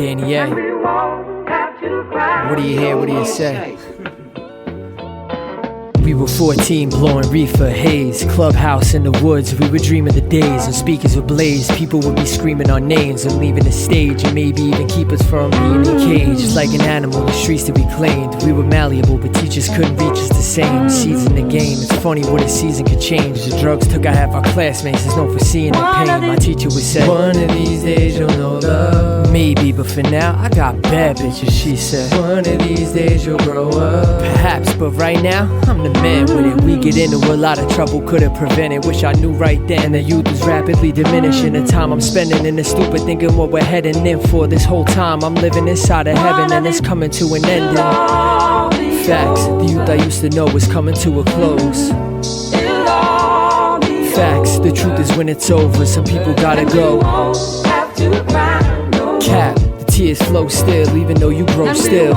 Danny A. What do you hear? What do you say? We were 14, blowing reefer haze. Clubhouse in the woods, we were dreaming the days and speakers would blaze. People would be screaming our names and leaving the stage, and maybe even keep us from being in cage. Like an animal, the streets to be claimed. We were malleable, but teachers couldn't reach us the same. Seeds in the game, it's funny what a season could change. The drugs took out half our classmates, there's no foreseeing the pain. My teacher would say, one of these days you'll know love. Maybe, but for now, I got bad bitches, she said. One of these days you'll grow up. Perhaps, but right now, I'm the man with it. We get into a lot of trouble, could've prevented. Wish I knew right then that youth is rapidly diminishing. The time I'm spending in the stupid thinking what we're heading in for. This whole time I'm living inside of heaven, and it's coming to an ending. Facts, the youth I used to know is coming to a close. Facts, the truth is when it's over, some people gotta go. Cap, the tears flow still, even though you grow still.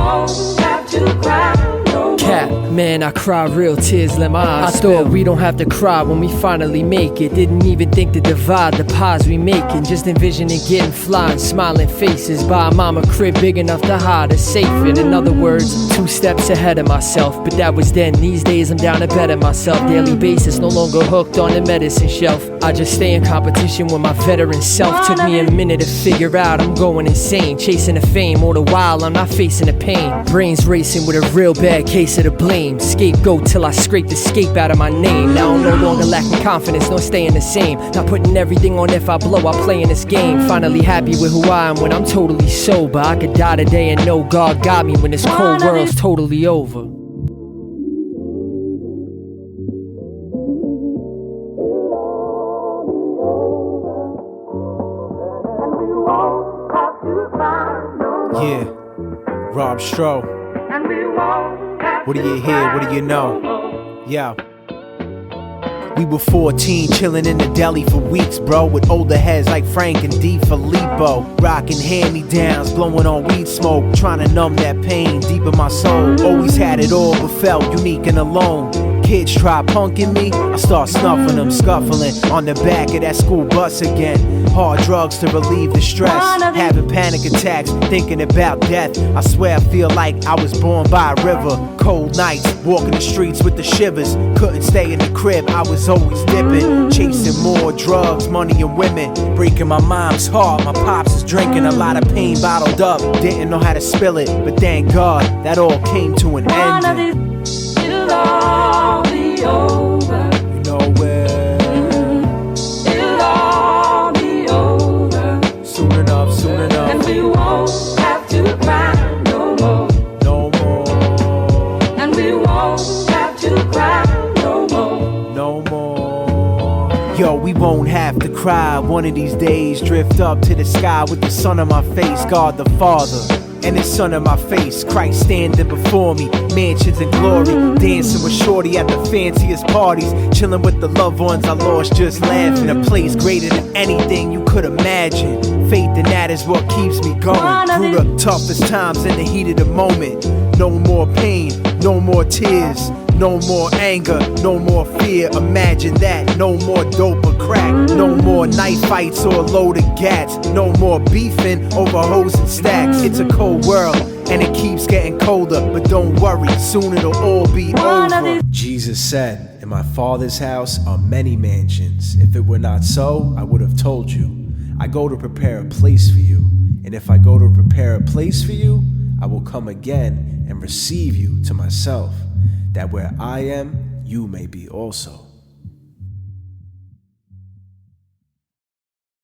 Cap, man, I cry real tears, let my eyes spill. I thought we don't have to cry when we finally make it. Didn't even think to divide the pies we making. Just envisioning getting flying, smiling faces. Buy a mama crib big enough to hide us safe in. In other words, 2 steps ahead of myself. But that was then, these days I'm down to better myself. Daily basis, no longer hooked on the medicine shelf. I just stay in competition with my veteran self. Took me a minute to figure out I'm going insane. Chasing the fame, all the while I'm not facing the pain. Brains racing with a real bad case of the blame. Scapegoat till I scrape the scape out of my name. Now I'm no longer lacking confidence, nor staying the same. Not putting everything on if I blow, I play in this game. Finally happy with who I am when I'm totally sober. I could die today and know God got me when this cold world's totally over. Yeah, Rob Stroh. What do you hear? What do you know? Yeah. We were 14, chillin' in the deli for weeks, bro. With older heads like Frank and D. Filippo. Rockin' hand-me-downs, blowing on weed smoke. Trying to numb that pain deep in my soul. Always had it all, but felt unique and alone. Kids try punking me, I start snuffing them, scuffling on the back of that school bus again. Hard drugs to relieve the stress, having panic attacks, thinking about death. I swear I feel like I was born by a river. Cold nights, walking the streets with the shivers. Couldn't stay in the crib, I was always dipping. Chasing more drugs, money and women. Breaking my mom's heart, my pops is drinking a lot of pain bottled up. Didn't know how to spill it, but thank God that all came to an ending. It'll all be over. You know where? It'll all be over. Soon enough, soon enough. And we won't have to cry no more. No more. And we won't have to cry no more. No more. Yo, we won't have to cry. One of these days, drift up to the sky with the sun on my face, God the Father. And the sun on my face, Christ standing before me. Mansions and glory, dancing with shorty at the fanciest parties. Chilling with the loved ones I lost, just laughing. A place greater than anything you could imagine. Faith in that is what keeps me going. Through the toughest times in the heat of the moment. No more pain, no more tears. No more anger, no more fear, imagine that. No more dope or crack, no more knife fights or loaded gats. No more beefing over hoes and stacks. It's a cold world and it keeps getting colder, but don't worry, soon it'll all be over. Jesus said, in my Father's house are many mansions. If it were not so, I would have told you. I go to prepare a place for you, and if I go to prepare a place for you, I will come again and receive you to myself, that where I am, you may be also.